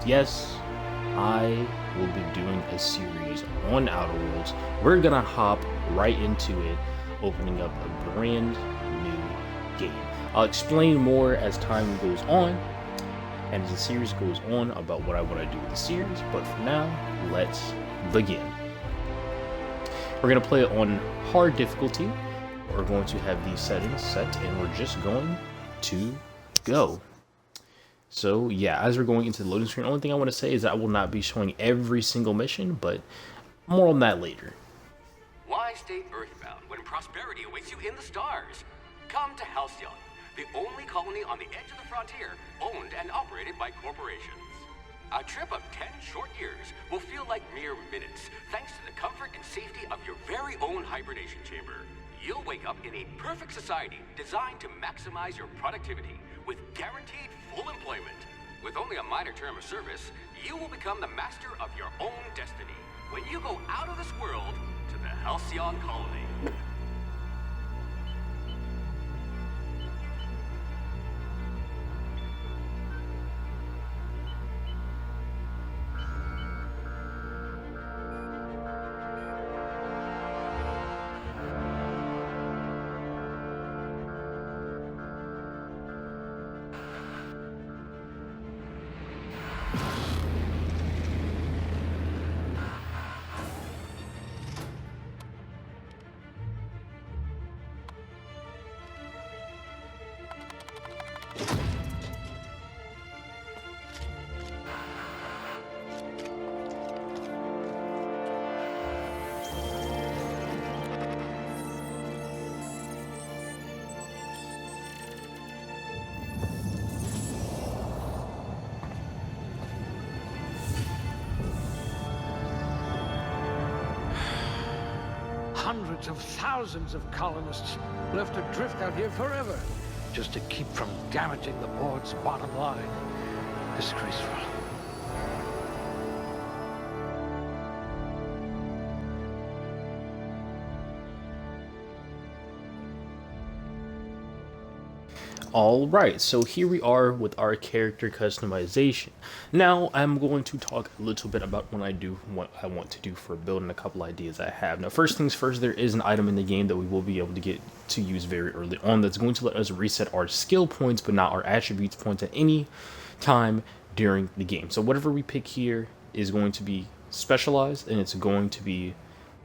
Yes, I will be doing a series on Outer Worlds. We're gonna hop right into it, opening up a brand new game. I'll explain more as time goes on and as the series goes on about what I want to do with the series, but for now, let's begin. We're gonna play it on hard difficulty. We're going to have these settings set and we're just going to go. So yeah, as we're going into the loading screen, the only thing I want to say is that I will not be showing every single mission, but more on that later. Why stay earthbound when prosperity awaits you in the stars? Come to Halcyon, the only colony on the edge of the frontier, owned and operated by corporations. A trip of 10 short years will feel like mere minutes, thanks to the comfort and safety of your very own hibernation chamber. You'll wake up in a perfect society designed to maximize your productivity with guaranteed full employment. With only a minor term of service, you will become the master of your own destiny when you go out of this world to the Halcyon colony. Hundreds of thousands of colonists left adrift out here forever, just to keep from damaging the board's bottom line. Disgraceful. Alright, so here we are with our character customization. Now, I'm going to talk a little bit about what I want to do for a build and a couple ideas I have. Now, first things first, there is an item in the game that we will be able to get to use very early on that's going to let us reset our skill points, but not our attributes points at any time during the game. So whatever we pick here is going to be specialized, and it's going to be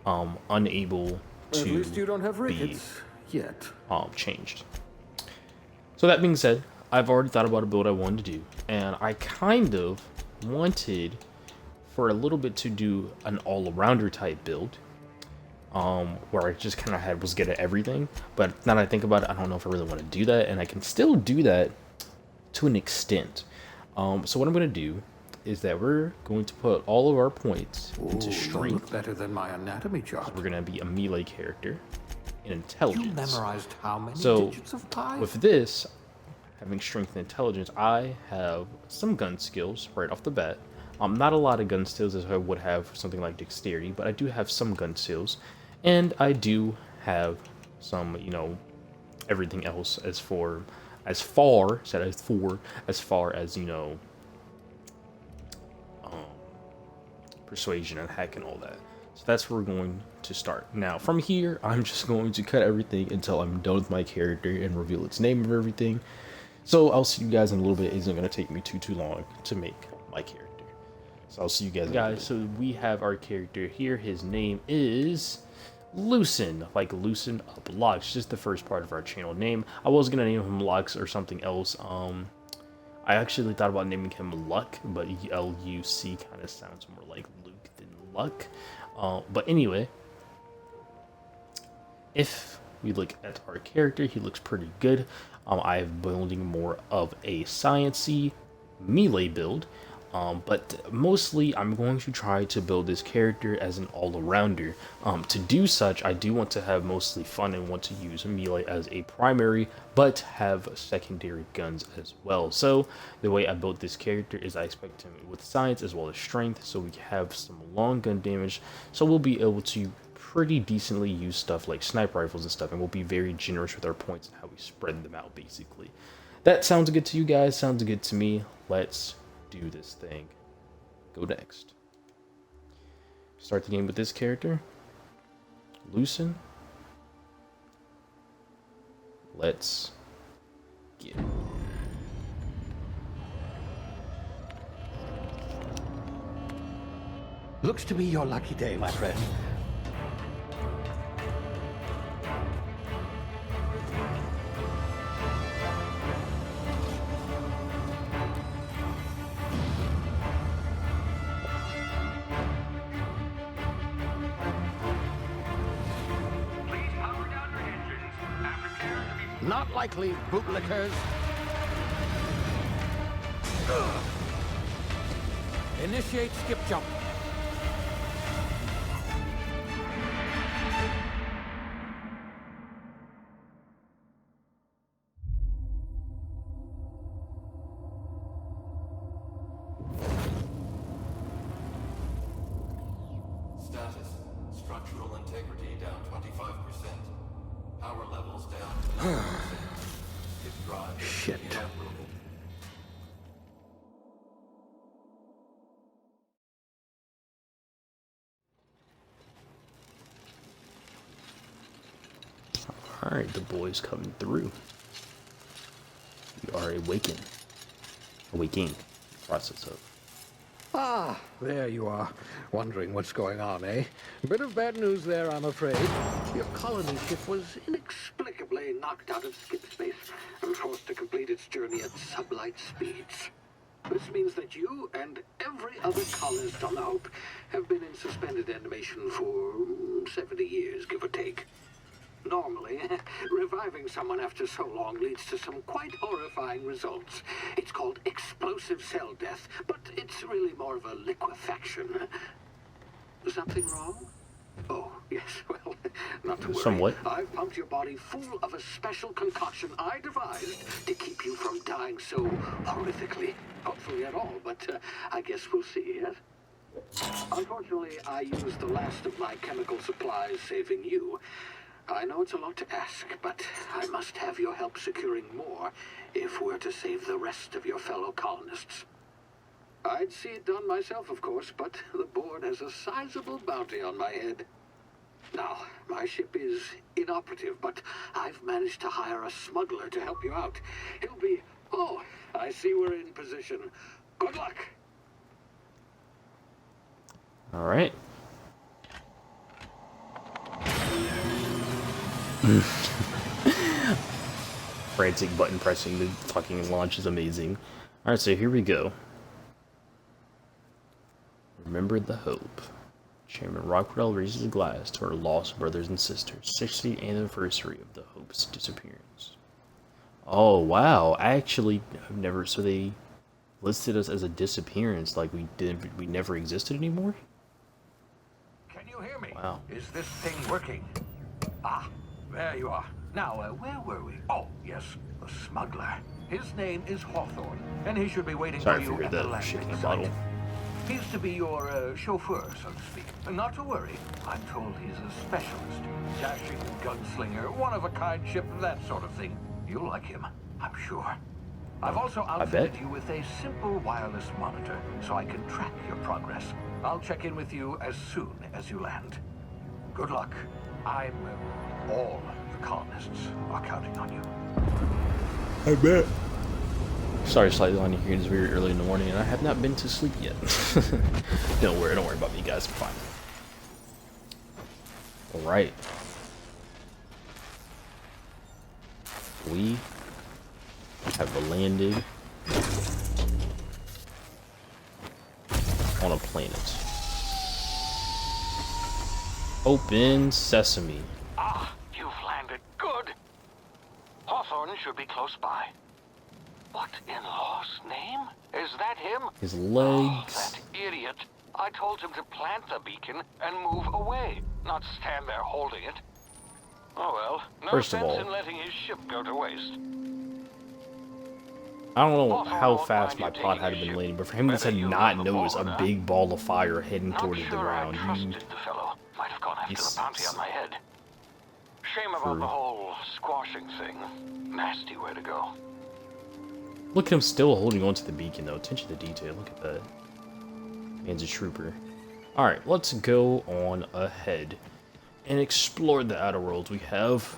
unable to At least you don't have rickets yet. changed. So that being said, I've already thought about a build I wanted to do, and I kind of wanted for a little bit to do an all-arounder type build, where I just kind of was good at everything. But now that I think about it, I don't know if I really want to do that, and I can still do that to an extent. So what I'm going to do is that we're going to put all of our points into strength. Look better than my anatomy chart. We're going to be a melee character. In intelligence. You memorized how many So digits of pi? with this, having strength and intelligence, I have some gun skills right off the bat. Not a lot of gun skills as I would have for something like dexterity, but I do have some gun skills, and I do have some, everything else as far as persuasion and hack and all that. So that's where we're going to start. Now, from here, I'm just going to cut everything until I'm done with my character and reveal its name and everything. So I'll see you guys in a little bit. It isn't going to take me too long to make my character. So I'll see you guys. So we have our character here. His name is Loosen, like loosen up Lux. Just the first part of our channel name. I was going to name him Lux or something else. I actually thought about naming him Luck, but L-U-C kind of sounds more like Luke than Luck. But anyway, if we look at our character, he looks pretty good. I'm building more of a sciencey melee build, but mostly I'm going to try to build this character as an all-arounder. To do such, I do want to have mostly fun and want to use melee as a primary, but have secondary guns as well. So the way I built this character is I expect him with science as well as strength, so we have some long gun damage, so we'll be able to pretty decently use stuff like sniper rifles and stuff, and we'll be very generous with our points and how we spread them out, basically. That sounds good to you guys? Sounds good to me. Let's do this thing. go next. Start the game with this character. Loosen. Let's get it. Looks to be your lucky day, my friend. Please power down your engines and prepare to be... Not likely, bootlickers. Initiate skip jump. Status. Structural integrity down 25%. Power levels down 90%. His drive is Shit. inoperable. Alright, the boy's coming through. We are awaking. Process of. Ah, there you are. Wondering what's going on, eh? Bit of bad news there, I'm afraid. Your colony ship was inexplicably knocked out of skip space and forced to complete its journey at sublight speeds. This means that you and every other colonist on the Hope have been in suspended animation for 70 years, give or take. Normally, reviving someone after so long leads to some quite horrifying results. It's called explosive cell death, but it's really more of a liquefaction. Something wrong? Oh, yes, well, not to worry. Somewhat. I've pumped your body full of a special concoction I devised to keep you from dying so horrifically. Hopefully at all, but I guess we'll see, yes? Unfortunately, I used the last of my chemical supplies saving you. I know it's a lot to ask, but I must have your help securing more if we're to save the rest of your fellow colonists. I'd see it done myself, of course, but the board has a sizable bounty on my head. Now, my ship is inoperative, but I've managed to hire a smuggler to help you out. He'll be... Oh, I see we're in position. Good luck! Alright. Frantic button pressing to fucking launch is amazing. Alright, so here we go. Remember the Hope. Chairman Rockwell raises a glass to our lost brothers and sisters. 60th anniversary of the Hope's disappearance. Oh, wow. I actually have never... So they listed us as a disappearance, like we never existed anymore? Can you hear me? Wow. Is this thing working? Ah, there you are. Now, where were we? Oh, yes, the smuggler. His name is Hawthorne, and he should be waiting Sorry, I for you figured at the that shit in landing a site. bottle. He's to be your chauffeur, so to speak. Not to worry. I'm told he's a specialist. Dashing gunslinger, one-of-a-kind ship, that sort of thing. You'll like him, I'm sure. I've also outfitted you with a simple wireless monitor, so I can track your progress. I'll check in with you as soon as you land. Good luck. All the colonists are counting on you. I bet. Sorry, slightly on here. It's very early in the morning, and I have not been to sleep yet. Don't worry about me, guys. I'm fine. All right. We have landed on a planet. Open sesame. Ah, you've landed. Good. Hawthorne should be close by. What in law's name? Is that him? His Oh, legs. that idiot. I told him to plant the beacon and move away, not stand there holding it. Oh well, no First of sense all, in letting his ship go to waste. I don't know how fast my pod had been landing, but for him to not notice a big ball of fire heading Not towards the sure ground, I trusted the fellow. Might have gone after He's- the bounty on my head. Shame about the whole squashing thing. Nasty way to go. look at him still holding on to the beacon, though. Attention to detail. Look at that. Man's a trooper. Alright, let's go on ahead and explore the outer worlds. We have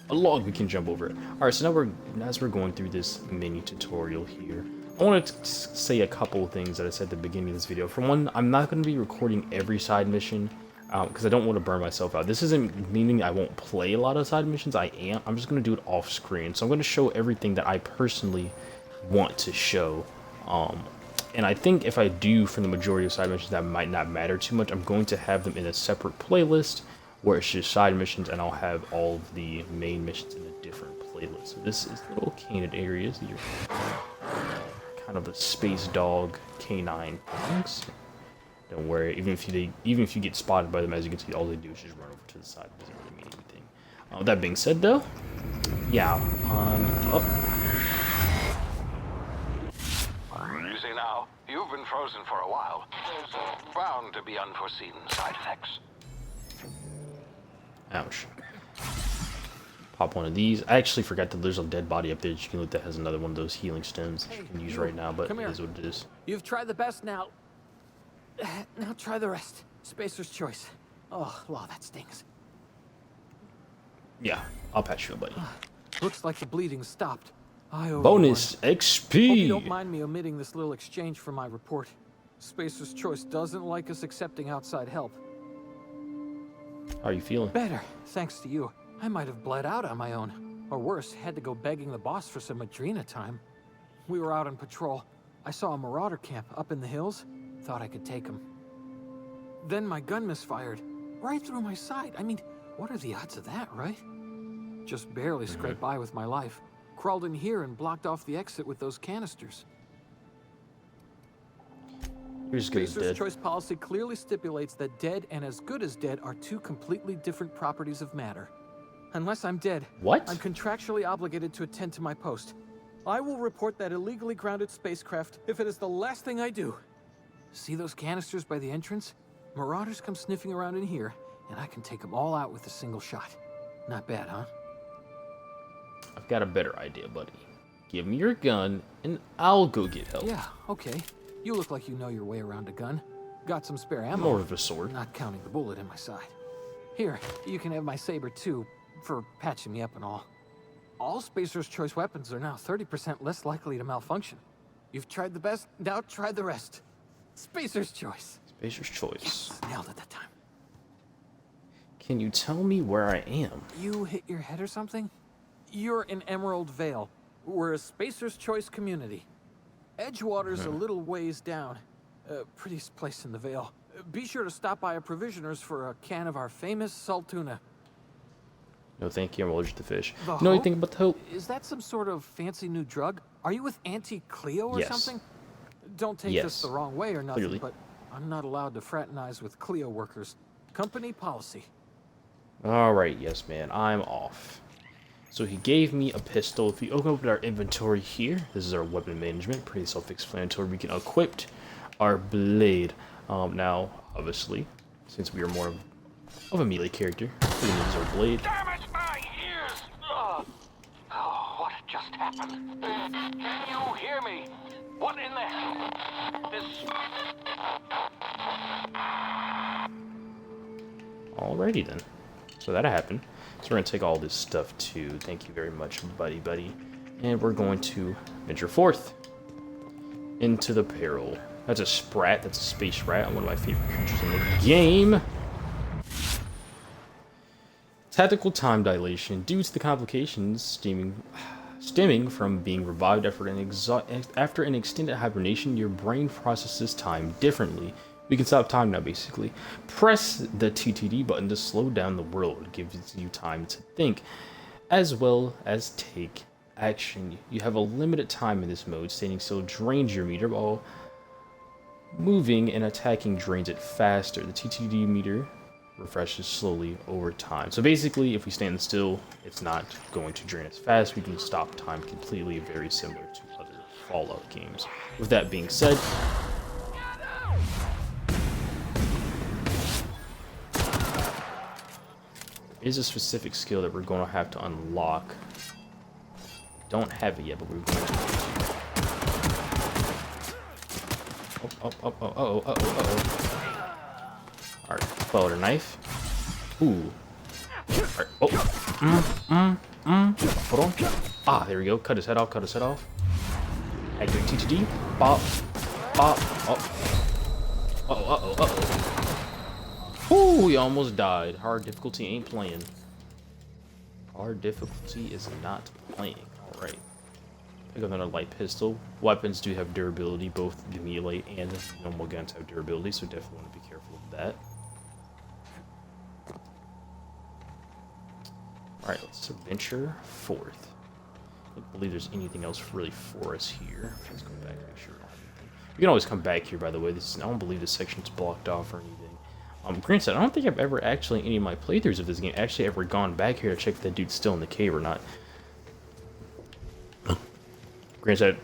a log we can jump over. Alright, so now as we're going through this mini tutorial here, I want to say a couple of things that I said at the beginning of this video. For one, I'm not going to be recording every side mission because I don't want to burn myself out. This isn't meaning I won't play a lot of side missions. I'm just going to do it off screen. So I'm going to show everything that I personally want to show. And I think if I do for the majority of side missions that might not matter too much, I'm going to have them in a separate playlist where it's just side missions, and I'll have all of the main missions in a different playlist. So this is little canid areas. These are kind of the space dog canine things. Don't worry, even if you get spotted by them, as you can see, all they do is just run over to the side. It doesn't really mean anything. That being said, though, yeah, up. Easy now. You've been frozen for a while. There's bound to be unforeseen side effects. Ouch. Pop one of these. I actually forgot that there's a dead body up there that you can look that has another one of those healing stones that you can use right now, but it is what it is. You've tried the best now. Now try the rest. Spacer's choice. Oh, law, that stings. Yeah, I'll patch you up, buddy. Looks like the bleeding stopped. Bonus XP! Hope you don't mind me omitting this little exchange for my report. Spacer's choice doesn't like us accepting outside help. How are you feeling? Better, thanks to you. I might have bled out on my own. Or worse, had to go begging the boss for some Adrena time. We were out on patrol. I saw a marauder camp up in the hills. Thought I could take him. Then my gun misfired. Right through my side. I mean, what are the odds of that, right? Just barely scraped by with my life. Crawled in here and blocked off the exit with those canisters. You're as good as Spacer's dead. choice policy clearly stipulates that dead and as good as dead are two completely different properties of matter. Unless I'm dead, What? I'm contractually obligated to attend to my post. I will report that illegally grounded spacecraft if it is the last thing I do. See those canisters by the entrance? Marauders come sniffing around in here, and I can take them all out with a single shot. Not bad, huh? I've got a better idea, buddy. Give me your gun, and I'll go get help. Yeah, okay. You look like you know your way around a gun. Got some spare ammo. More of a sword. Not counting the bullet in my side. Here, you can have my saber too, for patching me up and all. All Spacer's choice weapons are now 30% less likely to malfunction. You've tried the best, now try the rest. Spacer's choice. Spacer's choice. Yes, nailed it that time. Can you tell me where I am? You hit your head or something? You're in Emerald Vale. We're a Spacer's choice community. Edgewater's a little ways down. Prettiest place in the Vale. Be sure to stop by a provisioner's for a can of our famous salt tuna. No, thank you. I'm allergic to fish. The You know Hope? anything about the Hope? Is that some sort of fancy new drug? Are you with Auntie Cleo or Yes. something? Don't take Yes. this the wrong way or nothing, Clearly. but I'm not allowed to fraternize with Cleo workers. Company policy. Alright, yes, man. I'm off. So he gave me a pistol. If we open up our inventory here, this is our weapon management. Pretty self-explanatory. We can equip our blade. Now, obviously, since we are more of a melee character, we can use our blade. Damn it, my ears! Oh, what just happened? Can you hear me? What in the hell? Alrighty then. So that happened. So we're going to take all this stuff too. Thank you very much, buddy. And we're going to venture forth into the peril. That's a sprat. That's a space rat. One of my favorite creatures in the game. Tactical time dilation. Due to the complications stemming from being revived after an extended hibernation, your brain processes time differently. We can stop time now, basically. Press the TTD button to slow down the world. It gives you time to think, as well as take action. You have a limited time in this mode. Standing still drains your meter, while moving and attacking drains it faster. The TTD meter refreshes slowly over time. So basically, if we stand still, it's not going to drain as fast. We can stop time completely, very similar to other Fallout games. With that being said, is a specific skill that we're going to have to unlock. Don't have it yet, but we're going to. Oh, Alright, pull out her knife. Ooh. Alright, hold on. Ah, there we go. Cut his head off, cut his head off. Activate TTD. Bop. Bop. Ooh, he almost died. Hard difficulty ain't playing. Hard difficulty is not playing. Alright. Pick up another light pistol. Weapons do have durability, both the melee and normal guns have durability, so definitely want to be careful of that. Alright, let's venture forth. I don't believe there's anything else really for us here. Let's go back and make sure we don't have anything. You can always come back here, by the way. I don't believe this section's blocked off or anything. Granted, I don't think I've ever actually, any of my playthroughs of this game, actually ever gone back here to check if that dude's still in the cave or not. Granted.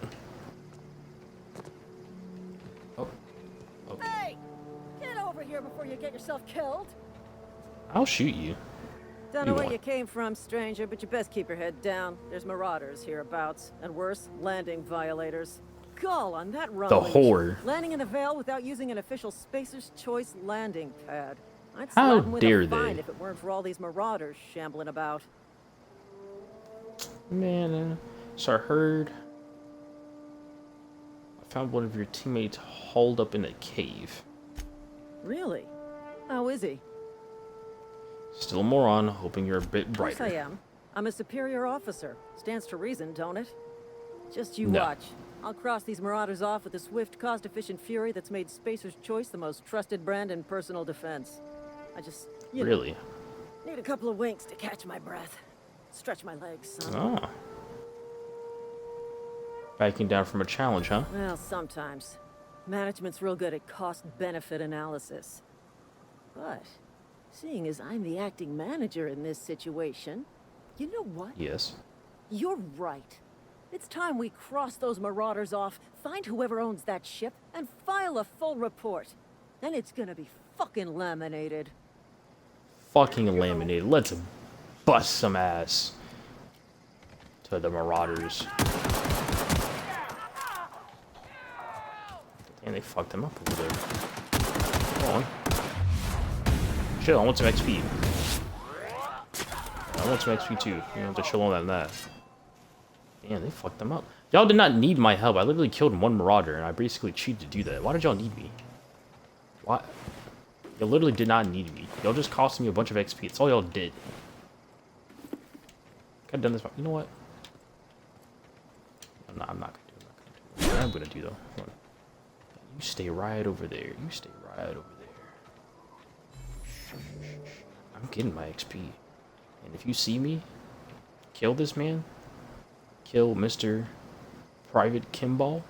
Oh. Hey! Get over here before you get yourself killed! I'll shoot you. Don't know where you came from, stranger, but you best keep your head down. There's marauders hereabouts, and worse, landing violators. Call on that run. The whore. Landing in the Vale without using an official Spacer's Choice landing pad. I'd How slap 'em with dare a fine they? if it weren't for all these marauders shambling about. Man, so I heard. I found one of your teammates hauled up in a cave. Really? How is he? Still a moron, hoping you're a bit Of course brighter. I am. I'm a superior officer. Stands to reason, don't it? Just you No. watch. I'll cross these marauders off with a swift, cost-efficient fury that's made Spacer's Choice the most trusted brand in personal defense. I just, you know, Really? need a couple of winks to catch my breath. Stretch my legs, son. Oh. Backing down from a challenge, huh? Well, sometimes. Management's real good at cost-benefit analysis. But, seeing as I'm the acting manager in this situation, you know what? Yes. You're right. It's time we cross those marauders off, find whoever owns that ship, and file a full report. Then it's gonna be fucking laminated. Fucking laminated. Let's bust some ass to the marauders. And they fucked him up over there. Come on. Chill, I want some XP. I want some XP too. You don't have to chill on that and that. Damn, they fucked them up. Y'all did not need my help. I literally killed one marauder, and I basically cheated to do that. Why did y'all need me? Why? Y'all literally did not need me. Y'all just cost me a bunch of XP. That's all y'all did. Could've done this. You know what? I'm not gonna do it. What I'm gonna do though. Hold on. You stay right over there. You stay right over there. I'm getting my XP. And if you see me kill this man, kill Mr. Private Kimball,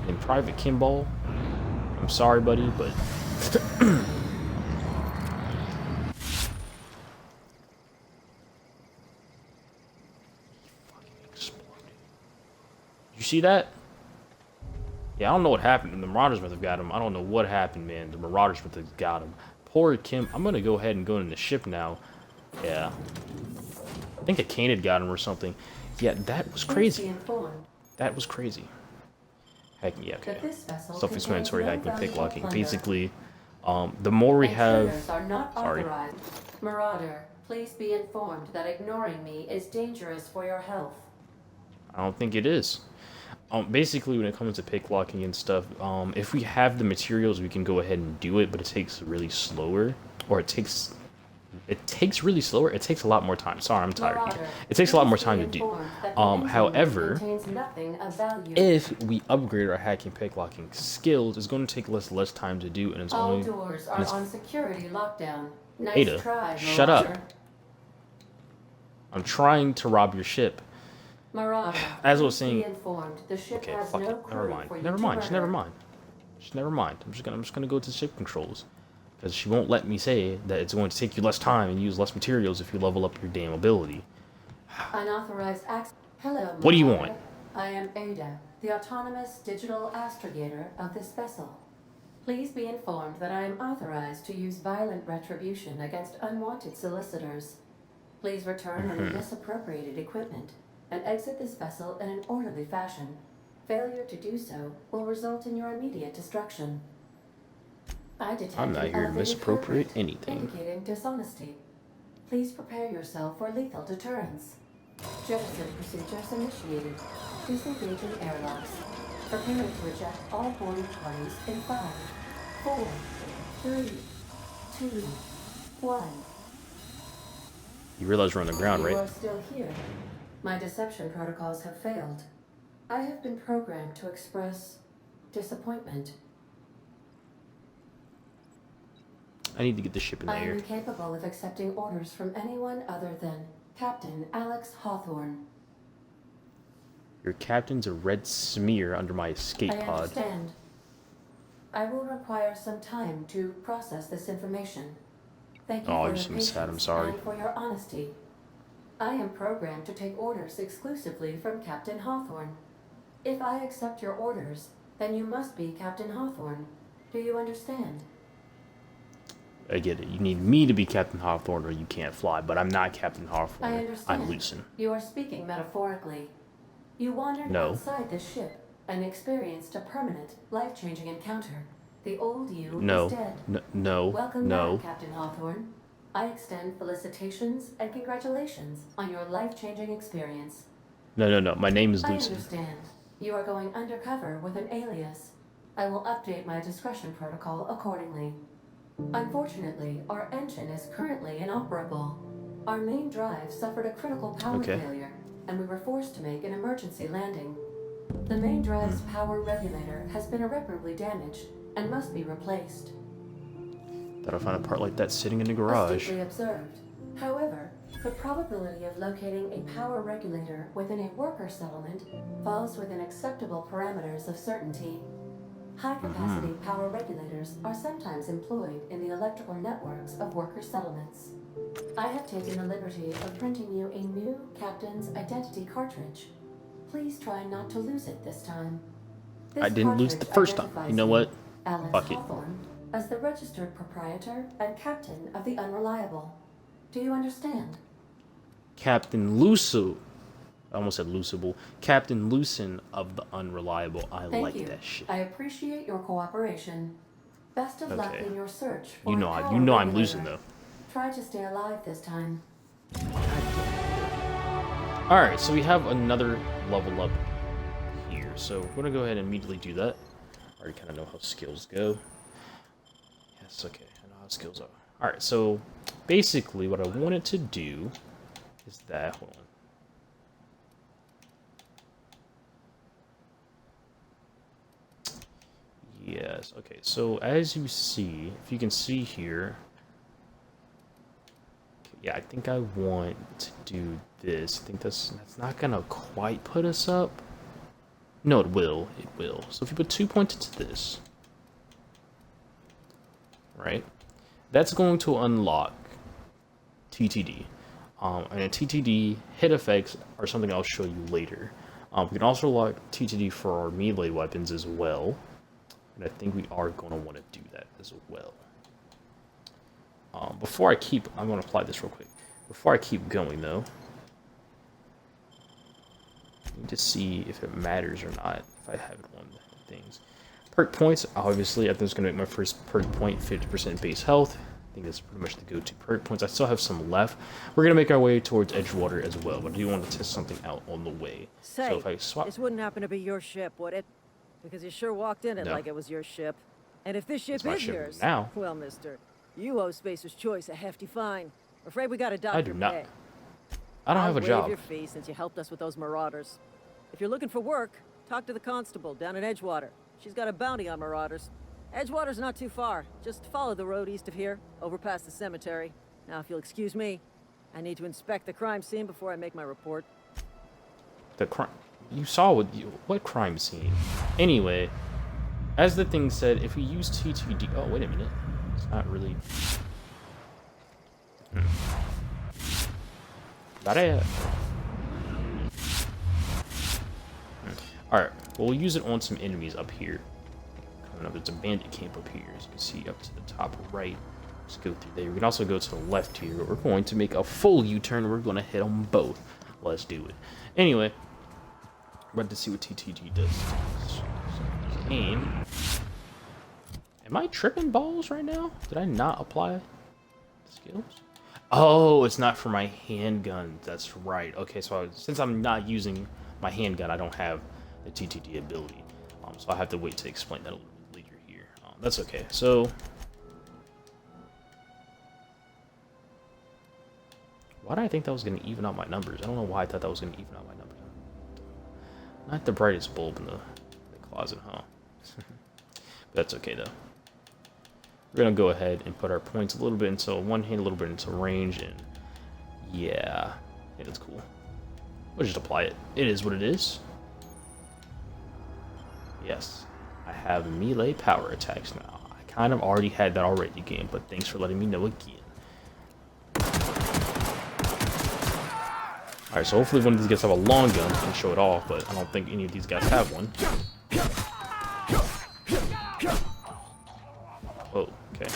and Private Kimball, I'm sorry, buddy, but you see that? Yeah, I don't know what happened. The Marauders must have got him. I don't know what happened, man. The Marauders must have got him. Poor Kim. I'm gonna go ahead and go in the ship now. Yeah. I think a cane had got him or something. Yeah, that was crazy. That was crazy. Hacking, yeah, okay. Self-explanatory hacking, picklocking. Basically, the more we have... Sorry. Marauder, please be informed that ignoring me is dangerous for your health. I don't think it is. Basically, when it comes to picklocking and stuff, if we have the materials, we can go ahead and do it, but it takes really slower, or it takes really slower. It takes a lot more time. Sorry, I'm tired. Marauder, It takes a lot more time to do. However, nothing of value. if we upgrade our hacking picklocking skills, it's going to take less time to do, and it's All only. doors are on security lockdown. Nice Ada, try, shut Marauder. up. I'm trying to rob your ship. Marauder, As I was please saying. be informed the ship Okay, has fuck no it. Never crew mind. for you Never to mind. Just never murder. mind. Just never mind. I'm just gonna go to ship controls, because she won't let me say that it's going to take you less time and use less materials if you level up your damn ability. Unauthorized access. Hello, What do you Marauder. want? I am Ada, the autonomous digital astrogator of this vessel. Please be informed that I am authorized to use violent retribution against unwanted solicitors. Please return any misappropriated equipment and exit this vessel in an orderly fashion. Failure to do so will result in your immediate destruction. I detect I'm not an here to elevated misappropriate heart rate, anything. indicating dishonesty. Please prepare yourself for lethal deterrence. Jettison procedures initiated. Disengaging airlocks. Preparing to eject all boarding parties in 5, 4, 3, 2, 1. You realize we're on the ground, You right? are still here. My deception protocols have failed. I have been programmed to express disappointment. I need to get the ship in the I am air. incapable of accepting orders from anyone other than Captain Alex Hawthorne. Your captain's a red smear under my escape I pod. understand. I will require some time to process this information. Thank you Oh, for you're your so patience sad, I'm sorry. and for your honesty. I am programmed to take orders exclusively from Captain Hawthorne. If I accept your orders, then you must be Captain Hawthorne. Do you understand? I get it. You need me to be Captain Hawthorne or you can't fly, but I'm not Captain I Hawthorne. understand. I'm Lucen. You are speaking metaphorically. You wandered No. outside this ship and experienced a permanent, life-changing encounter. The old you No. is dead. No. Welcome No. back, Captain Hawthorne. I extend felicitations and congratulations on your life-changing experience. No. My name is I Lucen. understand. You are going undercover with an alias. I will update my discretion protocol accordingly. Unfortunately, our engine is currently inoperable. Our main drive suffered a critical power Okay. failure, and we were forced to make an emergency landing. The main drive's power regulator has been irreparably damaged and must be replaced. Thought I'd find a part like that sitting in the garage. Astutely observed. However, the probability of locating a power regulator within a worker settlement falls within acceptable parameters of certainty. High-capacity power regulators are sometimes employed in the electrical networks of worker settlements. I have taken the liberty of printing you a new captain's identity cartridge. Please try not to lose it this time. This I didn't lose the cartridge first time. identifies You know what? Alex Fuck it. Hawthorne, as the registered proprietor and captain of the Unreliable. Do you understand? Captain Lusu. I almost said Lucible. Captain Lucen of the Unreliable. I Thank like you. that shit. I appreciate your cooperation. Best of luck Okay. in your search for You a know power I'm regulator. losing though. Try to stay alive this time. Alright, so we have another level up here. So we're gonna go ahead and immediately do that. I already kind of know how skills go. Yes, okay, I know how skills are. Alright, so basically what I wanted to do is that, hold on. Yes, okay, so as you see, if you can see here, yeah, I think I want to do this. I think that's not gonna quite put us up. No, it will. It will. So if you put 2 points into this, right, that's going to unlock TTD. And a TTD hit effects are something I'll show you later. We can also unlock TTD for our melee weapons as well. And I think we are going to want to do that as well. Before I keep, I'm going to apply this real quick. Before I keep going, though, I need to see if it matters or not, if I have it on things. Perk points, obviously, I think it's going to make my first perk point 50% base health. I think that's pretty much the go-to perk points. I still have some left. We're going to make our way towards Edgewater as well, but I do want to test something out on the way. Say, So if I swap... this wouldn't happen to be your ship, would it? Because you sure walked in it No. like it was your ship. And if this ship It's my is ship yours, now. well, mister, you owe Spacer's Choice a hefty fine. I'm afraid we got a doctor I do not. pay. I don't I'll have a waive job. your fee since you helped us with those marauders. If you're looking for work, talk to the constable down in Edgewater. She's got a bounty on marauders. Edgewater's not too far. Just follow the road east of here, over past the cemetery. Now, if you'll excuse me, I need to inspect the crime scene before I make my report. The crime... You saw what crime scene? Anyway, as the thing said, if we use TTD... Oh, wait a minute. It's not really... Alright, well, we'll use it on some enemies up here. Coming up, there's a bandit camp up here, as you can see up to the top right. Let's go through there. We can also go to the left here, but we're going to make a full U-turn. We're going to hit them both. Let's do it. Anyway, About to see what TTG does. Aim. Am I tripping balls right now? Did I not apply skills? Oh, it's not for my handgun. That's right. Okay, so since I'm not using my handgun, I don't have the TTD ability. So I have to wait to explain that a little bit later here. That's okay. So why did I think that was going to even out my numbers? I don't know why I thought that was going to even out my numbers. Not the brightest bulb in the closet, huh? But that's okay, though. We're going to go ahead and put our points a little bit into one hand, a little bit into range, and yeah, that's cool. We'll just apply it. It is what it is. Yes, I have melee power attacks now. I kind of already had that already, game, but thanks for letting me know again. Alright, so hopefully one of these guys have a long gun so I can show it off, but I don't think any of these guys have one. Oh, okay.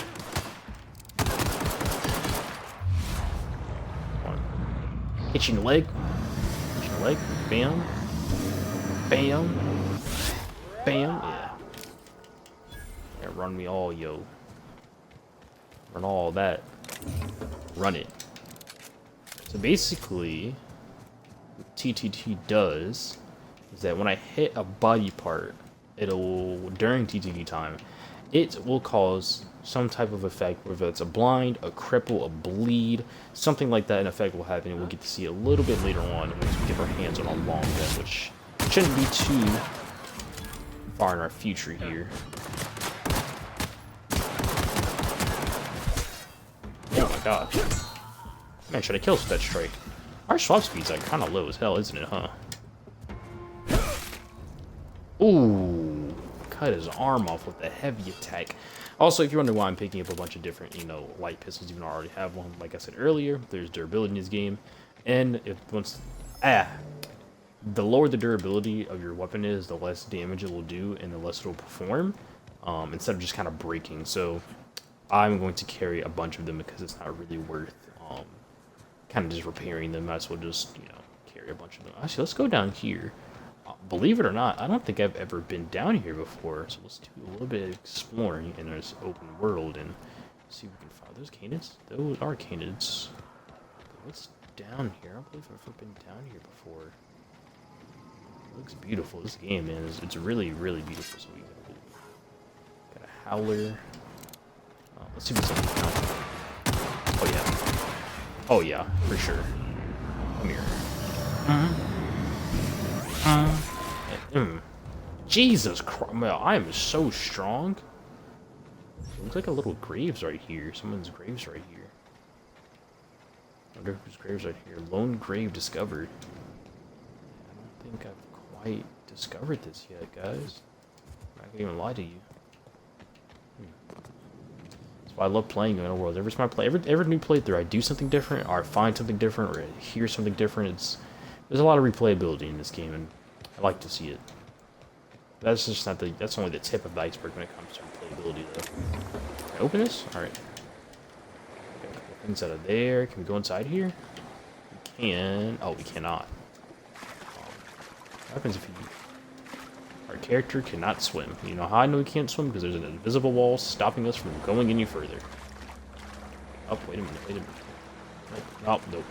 One. Hit you in the leg. Hit you in the leg. Bam. Bam. Bam. Yeah. Yeah, run me all, yo. Run all that. Run it. So basically, what TTT does is that when I hit a body part, it'll, during TTT time, it will cause some type of effect, whether it's a blind, a cripple, a bleed, something like that. An effect will happen, and we'll get to see a little bit later on once we get our hands on a long gun, which shouldn't be too far in our future here. Oh my god. Man, should I kill with that strike? Our swap speed's like kind of low as hell, isn't it, huh? Ooh, cut his arm off with a heavy attack. Also, if you're wondering why I'm picking up a bunch of different, light pistols, even though I already have one, like I said earlier, there's durability in this game. And if the lower the durability of your weapon is, the less damage it will do and the less it will perform, instead of just kind of breaking. So I'm going to carry a bunch of them because it's not really worth kind of just repairing them. Might as well just, carry a bunch of them. Actually, let's go down here. Believe it or not, I don't think I've ever been down here before, so let's do a little bit of exploring in this open world and see if we can find those canids. Those are canids. But what's down here? I don't believe I've ever been down here before. It looks beautiful. This game, man, it's really, really beautiful. So we got a howler. Let's see what's up here. Oh yeah. Oh yeah, for sure. Come here. Jesus Christ, I am so strong. It looks like a little graves right here. Someone's graves right here. I wonder whose graves right here. Lone grave discovered. I don't think I've quite discovered this yet, guys. I'm not gonna even lie to you. That's why I love playing Outer Worlds. Every time I play, every new playthrough, I do something different, or I find something different, or I hear something different. There's a lot of replayability in this game, and I like to see it. That's just not that's only the tip of the iceberg when it comes to replayability, though. Can I open this? Alright. Got a couple things out of there. Can we go inside here? We can. Oh, we cannot. What happens if our character cannot swim? You know how I know he can't swim? Because there's an invisible wall stopping us from going any further. Oh, wait a minute, wait a minute. Nope. Oh, nope.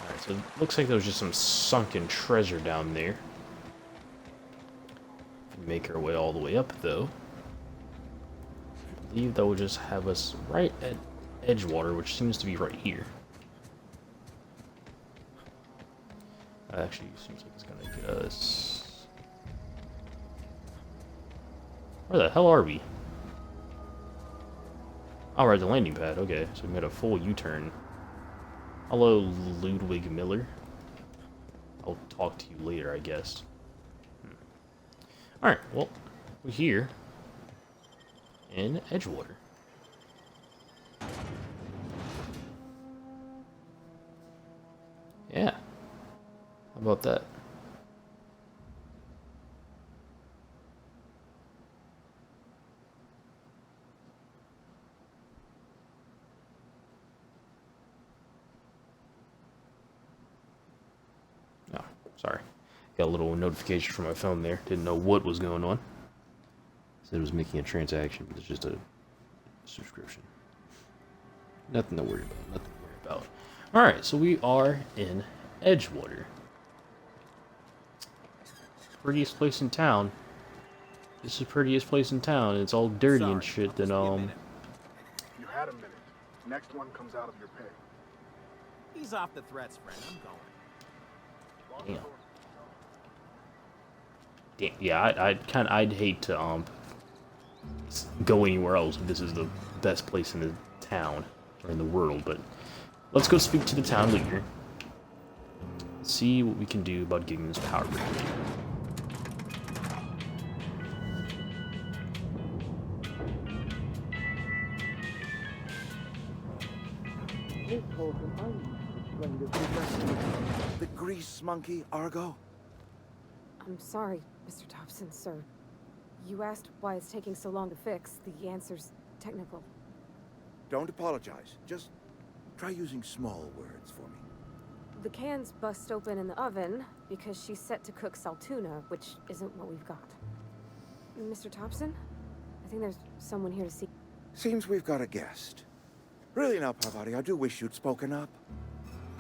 Alright, so it looks like there was just some sunken treasure down there. Make our way all the way up, though. I believe that will just have us right at Edgewater, which seems to be right here. That actually seems like it's gonna get us. Where the hell are we? Oh, we're at the landing pad. Okay, so we made a full U-turn. Hello, Ludwig Miller. I'll talk to you later, I guess. Alright, well, we're here in Edgewater. Yeah. How about that? Oh, sorry. Got a little notification from my phone there. Didn't know what was going on. Said it was making a transaction, but it's just a subscription. Nothing to worry about. Nothing to worry about. Alright, so we are in Edgewater. Prettiest place in town. This is the prettiest place in town. It's all dirty and shit. Then You had a minute. Next one comes out of your pay. Ease off the threats, friend. I'm going. Damn. Damn. Yeah, I'd hate to go anywhere else if this is the best place in the town or in the world. But let's go speak to the town leader. See what we can do about getting this power grid. The grease monkey, Argo? I'm sorry, Mr. Thompson, sir. You asked why it's taking so long to fix. The answer's technical. Don't apologize. Just try using small words for me. The cans bust open in the oven because she's set to cook saltuna, which isn't what we've got. Mr. Thompson? I think there's someone here to see. Seems we've got a guest. Really now, Parvati, I do wish you'd spoken up.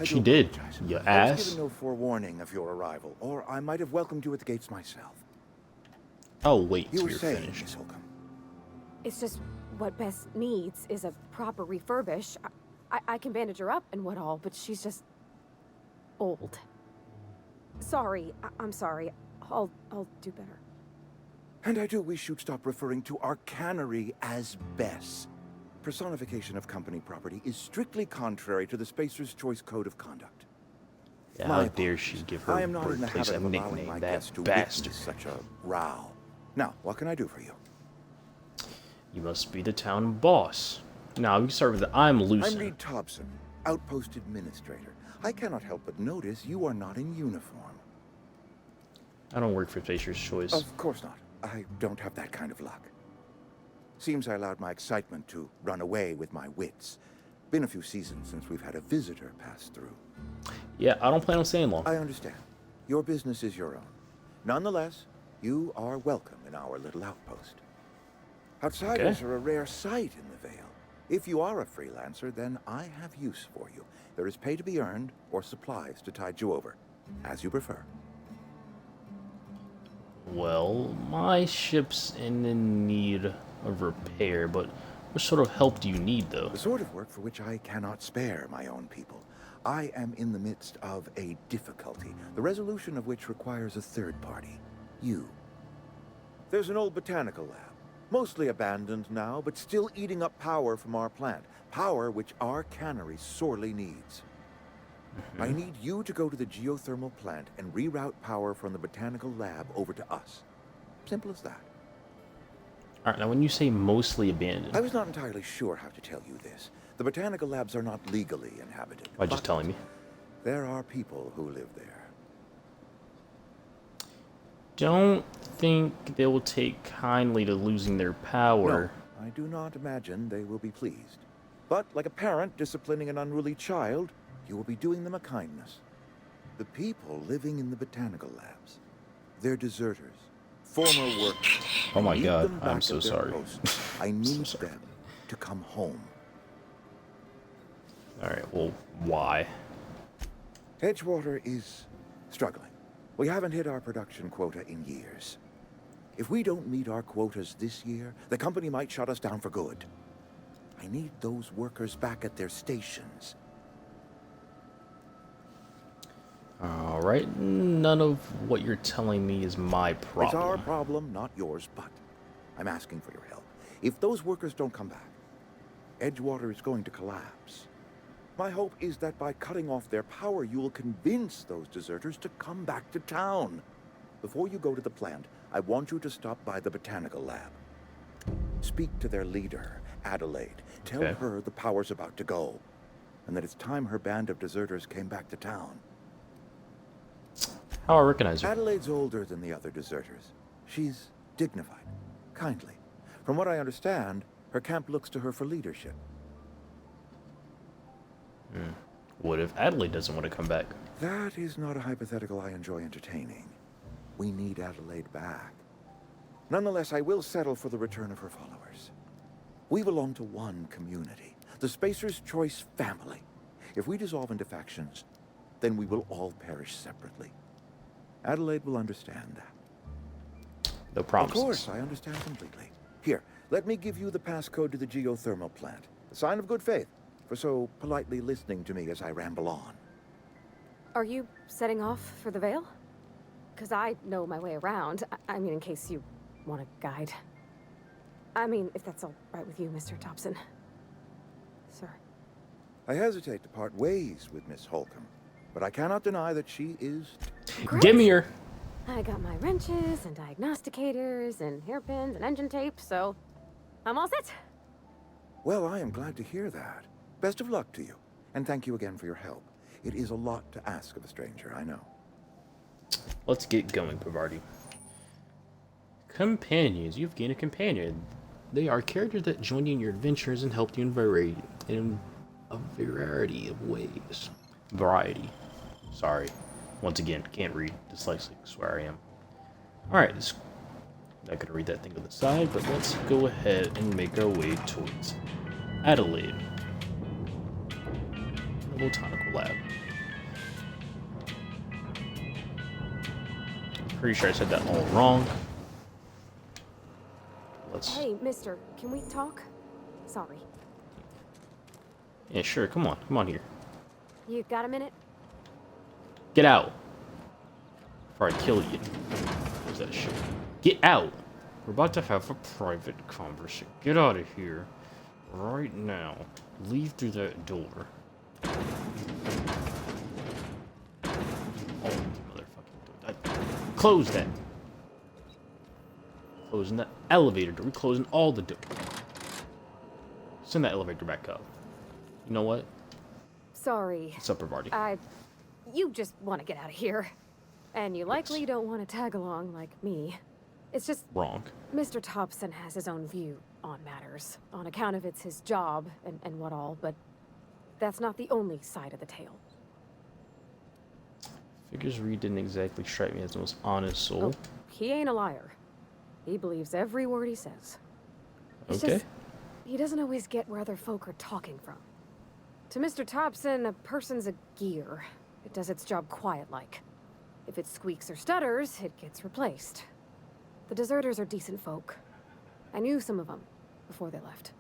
She did, you I was ass. given no forewarning of your arrival, or I might have welcomed you at the gates myself. I'll wait You till were you're saying, finished. Miss Holcomb. It's just what Bess needs is a proper refurbish. I can bandage her up and what all, but she's just old. Sorry, I'm sorry. I'll do better. And I do wish you'd stop referring to our cannery as Bess. Personification of company property is strictly contrary to the Spacer's Choice Code of Conduct. Yeah, My how dare she give her I am not in the birthplace habit a of allowing nickname, my that guests to bastard. witness such a row. Now, what can I do for you? You must be the town boss. Now, we can start with the I'm I'm Lucen. Reed Thompson, Outpost Administrator. I cannot help but notice you are not in uniform. I don't work for Spacer's Choice. Of course not. I don't have that kind of luck. Seems I allowed my excitement to run away with my wits. Been a few seasons since we've had a visitor pass through. Yeah, I don't plan on staying long. I understand. Your business is your own. Nonetheless, you are welcome in our little outpost. Outsiders are a rare sight in the Vale. If you are a freelancer, then I have use for you. There is pay to be earned or supplies to tide you over, as you prefer. Well, my ship's in need of repair, but what sort of help do you need, though? The sort of work for which I cannot spare my own people. I am in the midst of a difficulty, the resolution of which requires a third party. You. There's an old botanical lab, mostly abandoned now, but still eating up power from our plant. Power which our cannery sorely needs. I need you to go to the geothermal plant and reroute power from the botanical lab over to us. Simple as that. Alright, now when you say mostly abandoned, I was not entirely sure how to tell you this. The botanical labs are not legally inhabited. why just telling me? There are people who live there. Don't think they will take kindly to losing their power. No, I do not imagine they will be pleased. But like a parent disciplining an unruly child, you will be doing them a kindness. The people living in the botanical labs, they're deserters, former workers. Oh my I need God, them I'm back so at their sorry. posts. I need them to come home. Alright, well, why? Edgewater is struggling. We haven't hit our production quota in years. If we don't meet our quotas this year, the company might shut us down for good. I need those workers back at their stations. Alright, none of what you're telling me is my problem. It's our problem, not yours, but I'm asking for your help. If those workers don't come back, Edgewater is going to collapse. My hope is that by cutting off their power, you will convince those deserters to come back to town. Before you go to the plant, I want you to stop by the botanical lab. Speak to their leader, Adelaide. Tell her the power's about to go, and that it's time her band of deserters came back to town. How I recognize her? Adelaide's older than the other deserters. She's dignified, kindly. From what I understand, her camp looks to her for leadership. What if Adelaide doesn't want to come back? That is not a hypothetical I enjoy entertaining. We need Adelaide back. Nonetheless, I will settle for the return of her followers. We belong to one community, the Spacer's Choice family. If we dissolve into factions, then we will all perish separately. Adelaide will understand that. No promises. Of course, I understand completely. Here, let me give you the passcode to the geothermal plant. A sign of good faith for so politely listening to me as I ramble on. Are you setting off for the Vale? Because I know my way around. I mean, in case you want a guide. I mean, if that's all right with you, Mr. Thompson. Sir. I hesitate to part ways with Miss Holcomb, but I cannot deny that she is... Great. Give me her. I got my wrenches and diagnosticators and hairpins and engine tape, so I'm all set. Well, I am glad to hear that. Best of luck to you, and thank you again for your help. It is a lot to ask of a stranger, I know. Let's get going, Parvati. Companions. You've gained a companion. They are characters that join you in your adventures and help you in a variety of ways. Variety. Sorry. Once again, can't read. Dyslexic. Swear I am. Alright, not gonna read that thing on the side, but let's go ahead and make our way towards Adelaide. The botanical lab. Pretty sure I said that all wrong. Hey, mister, can we talk? Sorry. Yeah, sure. Come on. Come on here. You got a minute? Get out. Before I kill you. Where's that shit? Get out. We're about to have a private conversation. Get out of here. Right now. Leave through that door. Oh, motherfucking door. Close that. Closing the elevator door. We're closing all the doors. Send that elevator back up. You know what? Sorry. What's up, Parvati? You just want to get out of here. And you likely don't want to tag along like me. It's just... Wrong. Mr. Thompson has his own view on matters. On account of it's his job and what all, but that's not the only side of the tale. Figures Reed didn't exactly strike me as the most honest soul. Oh, he ain't a liar. He believes every word he says. It's Okay. just, he doesn't always get where other folk are talking from. To Mr. Thompson, a person's a gear. It does its job quiet-like. If it squeaks or stutters, it gets replaced. The deserters are decent folk. I knew some of them before they left.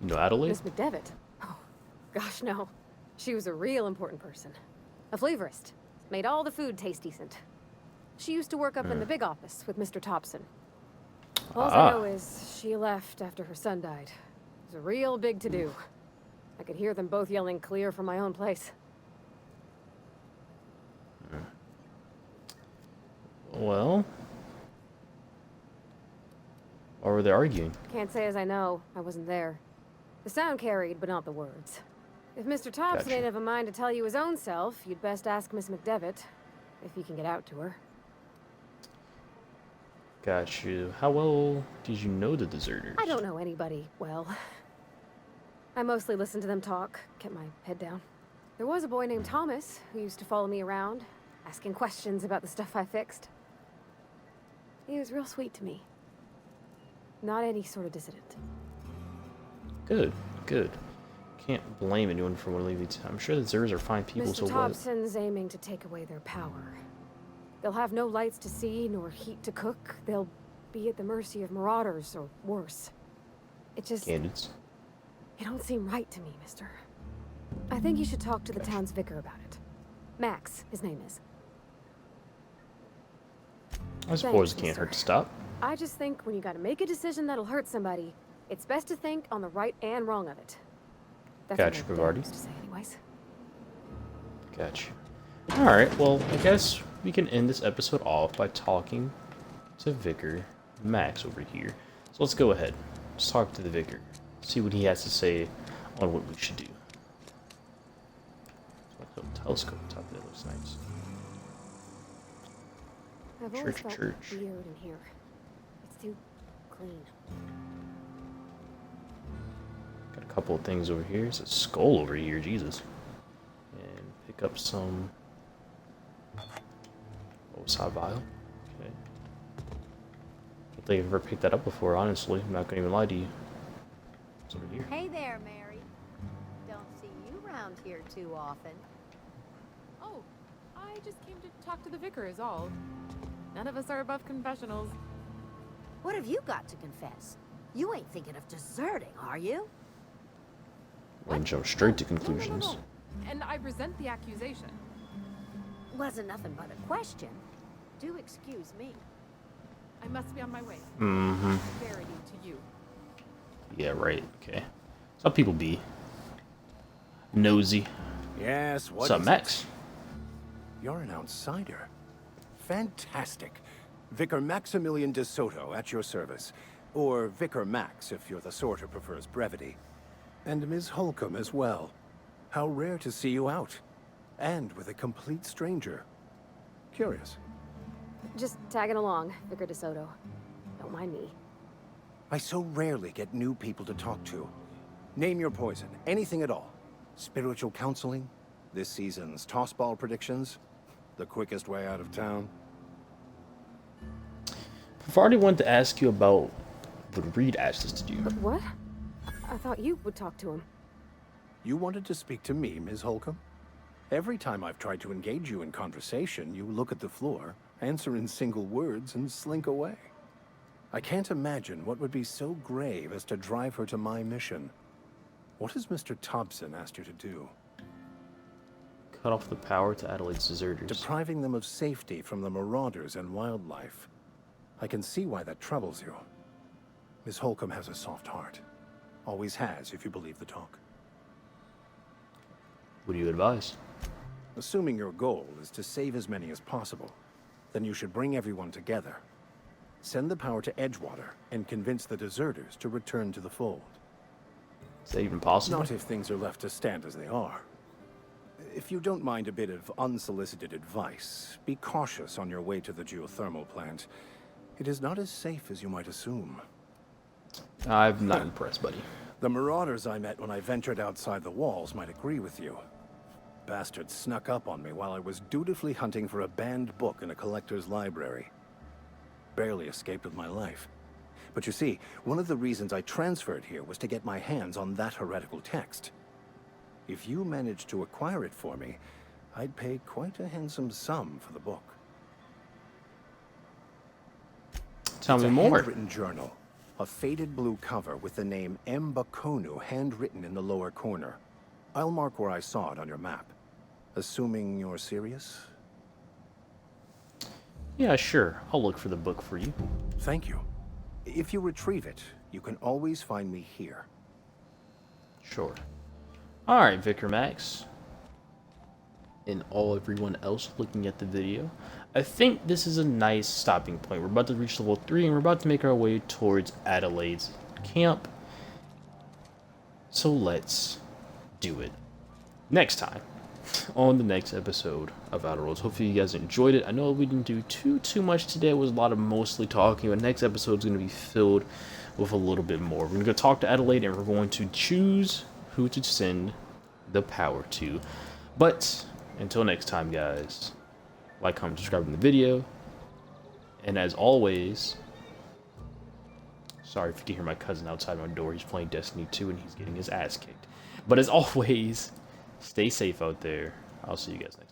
No, Adelaide? Miss McDevitt? Oh, gosh, no. She was a real important person. A flavorist. Made all the food taste decent. She used to work up in the big office with Mr. Thompson. All I know is she left after her son died. It was a real big to-do. I could hear them both yelling clear from my own place. Well... Why were they arguing? Can't say as I know. I wasn't there. The sound carried, but not the words. If Mr. Thompson ain't of a mind to tell you his own self, you'd best ask Miss McDevitt, if you can get out to her. Got you. How well did you know the deserters? I don't know anybody well. I mostly listened to them talk, kept my head down. There was a boy named Thomas who used to follow me around, asking questions about the stuff I fixed. He was real sweet to me. Not any sort of dissident. Good, good. Can't blame anyone for wanting to leave. I'm sure the deserters are fine people, so Mr. what? Thompson's aiming to take away their power. They'll have no lights to see, nor heat to cook. They'll be at the mercy of marauders, or worse. It just... Candidates. It don't seem right to me, mister. I think you should talk to the town's vicar about it. Max, his name is. I suppose it can't hurt to stop. I just think when you gotta make a decision that'll hurt somebody, it's best to think on the right and wrong of it. That's Gotcha, what my dad Parvati. used to say anyways. Gotcha. Alright, well, I guess we can end this episode off by talking to Vicar Max over here. So let's go ahead. Let's talk to the Vicar. See what he has to say on what we should do. So like a telescope on top of that looks nice. I've always Church, felt church. weird in here. It's too clean. Got a couple of things over here. There's a skull over here, Jesus. And pick up some... Oh, Side vial. Okay. I don't think I've ever picked that up before, honestly. I'm not gonna even lie to you. It's over here. Hey there, Mary. Don't see you around here too often. Oh, I just came to talk to the vicar is all. None of us are above confessionals. What have you got to confess? You ain't thinking of deserting, are you? And jump straight to conclusions. No. And I resent the accusation. Wasn't nothing but a question. Do excuse me. I must be on my way. Mm-hmm. Verity to you. Yeah, right. Okay. That's how people be. Nosy. Yes, What's up, Max? You're an outsider. Fantastic. Vicar Maximilian de Soto at your service. Or Vicar Max, if you're the sort who prefers brevity. And Ms. Holcomb as well. How rare to see you out. And with a complete stranger. Curious. Just tagging along, Vicar DeSoto. Don't mind me. I so rarely get new people to talk to. Name your poison, anything at all. Spiritual counseling, this season's tossball predictions, the quickest way out of town. I've already wanted to ask you about what Reed asked us to do. What? I thought you would talk to him. You wanted to speak to me, Ms. Holcomb? Every time I've tried to engage you in conversation, you look at the floor, answer in single words, and slink away. I can't imagine what would be so grave as to drive her to my mission. What has Mr. Thompson asked you to do? Cut off the power to Adelaide's deserters. Depriving them of safety from the marauders and wildlife. I can see why that troubles you. Miss Holcomb has a soft heart. Always has, if you believe the talk. What do you advise? Assuming your goal is to save as many as possible, then you should bring everyone together. Send the power to Edgewater and convince the deserters to return to the fold. Is that even possible? Not if things are left to stand as they are. If you don't mind a bit of unsolicited advice, be cautious on your way to the geothermal plant. It is not as safe as you might assume. I'm not impressed, buddy. The marauders I met when I ventured outside the walls might agree with you. Bastards snuck up on me while I was dutifully hunting for a banned book in a collector's library. Barely escaped with my life. But you see, one of the reasons I transferred here was to get my hands on that heretical text. If you managed to acquire it for me, I'd pay quite a handsome sum for the book. Tell me It's a more. handwritten journal. A faded blue cover with the name M. Bakonu handwritten in the lower corner. I'll mark where I saw it on your map. Assuming you're serious? Yeah, sure. I'll look for the book for you. Thank you. If you retrieve it, you can always find me here. Sure. Alright, Vicar Max. And everyone else looking at the video. I think this is a nice stopping point. We're about to reach level 3 and we're about to make our way towards Adelaide's camp. So let's do it. Next time, on the next episode of Outer Worlds. Hopefully you guys enjoyed it. I know we didn't do too much today. It was a lot of mostly talking, but next episode is going to be filled with a little bit more. We're going to go talk to Adelaide and we're going to choose who to send the power to. But until next time, guys, like, comment, subscribe in the video. And as always, sorry if you can hear my cousin outside my door. He's playing Destiny 2 and he's getting his ass kicked. But as always, stay safe out there. I'll see you guys next time.